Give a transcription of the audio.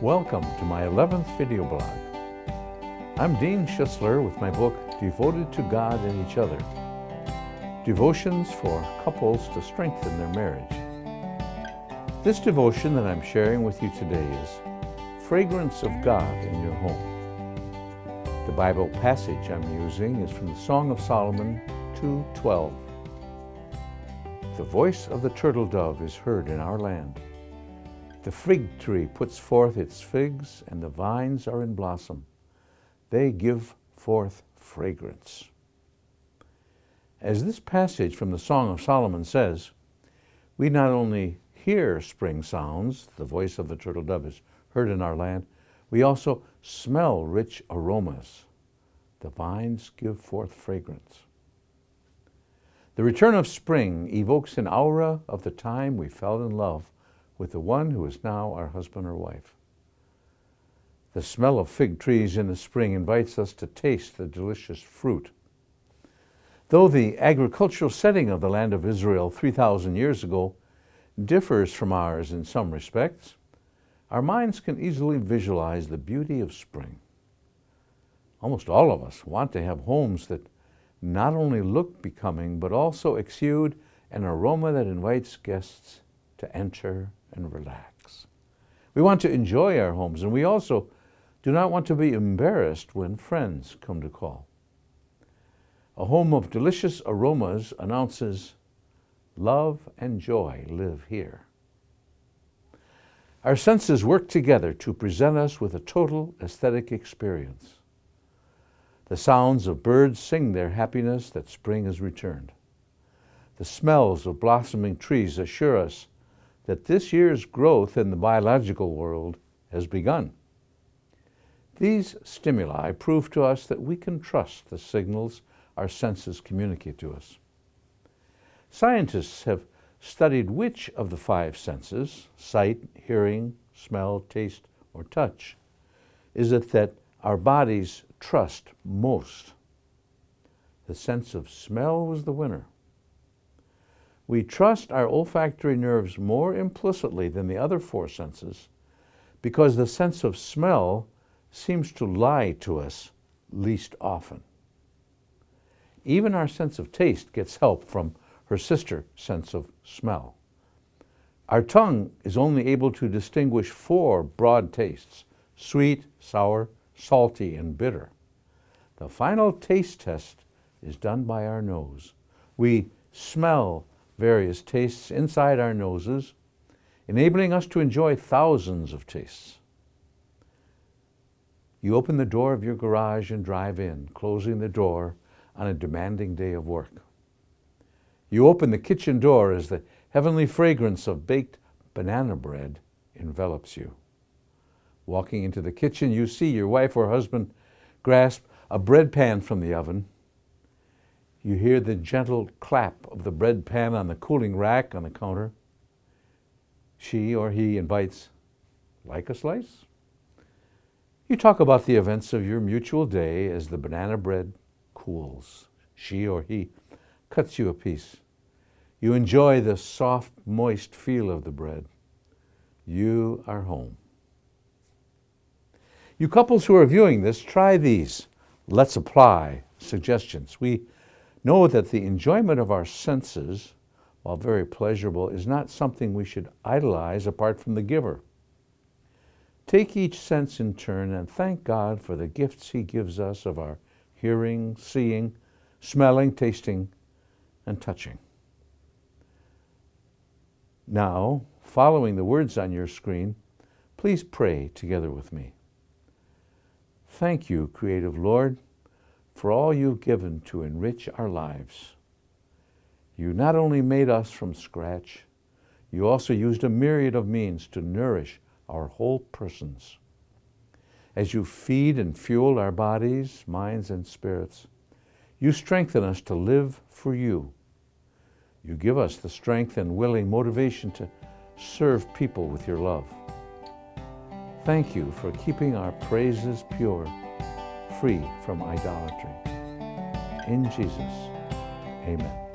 Welcome to my 11th video blog. I'm Deane Schuessler with my book, Devoted to God and Each Other. Devotions for couples to strengthen their marriage. This devotion that I'm sharing with you today is Fragrance of God in Your Home. The Bible passage I'm using is from the Song of Solomon 2:12. The voice of the turtle dove is heard in our land. The fig tree puts forth its figs, and the vines are in blossom. They give forth fragrance. As this passage from the Song of Solomon says, we not only hear spring sounds, the voice of the turtle dove is heard in our land, we also smell rich aromas. The vines give forth fragrance. The return of spring evokes an aura of the time we fell in love with the one who is now our husband or wife. The smell of fig trees in the spring invites us to taste the delicious fruit. Though the agricultural setting of the land of Israel 3,000 years ago differs from ours in some respects, our minds can easily visualize the beauty of spring. Almost all of us want to have homes that not only look becoming, but also exude an aroma that invites guests to enter and relax. We want to enjoy our homes, and we also do not want to be embarrassed when friends come to call. A home of delicious aromas announces, love and joy live here. Our senses work together to present us with a total aesthetic experience. The sounds of birds sing their happiness that spring has returned. The smells of blossoming trees assure us that this year's growth in the biological world has begun. These stimuli prove to us that we can trust the signals our senses communicate to us. Scientists have studied which of the five senses, sight, hearing, smell, taste, or touch, is it that our bodies trust most. The sense of smell was the winner. We trust our olfactory nerves more implicitly than the other four senses because the sense of smell seems to lie to us least often. Even our sense of taste gets help from her sister sense of smell. Our tongue is only able to distinguish four broad tastes: sweet, sour, salty, and bitter. The final taste test is done by our nose. We smell various tastes inside our noses, enabling us to enjoy thousands of tastes. You open the door of your garage and drive in, closing the door on a demanding day of work. You open the kitchen door as the heavenly fragrance of baked banana bread envelops you. Walking into the kitchen, you see your wife or husband grasp a bread pan from the oven. You hear the gentle clap of the bread pan on the cooling rack on the counter. She or he invites, "Like a slice?" You talk about the events of your mutual day as the banana bread cools. She or he cuts you a piece. You enjoy the soft, moist feel of the bread. You are home. You couples who are viewing this, try these "let's apply" suggestions. We know that the enjoyment of our senses, while very pleasurable, is not something we should idolize apart from the giver. Take each sense in turn and thank God for the gifts He gives us of our hearing, seeing, smelling, tasting, and touching. Now, following the words on your screen, please pray together with me. Thank you, Creative Lord, for all you've given to enrich our lives. You not only made us from scratch, you also used a myriad of means to nourish our whole persons. As you feed and fuel our bodies, minds, and spirits, you strengthen us to live for you. You give us the strength and willing motivation to serve people with your love. Thank you for keeping our praises pure, free from idolatry. In Jesus, amen.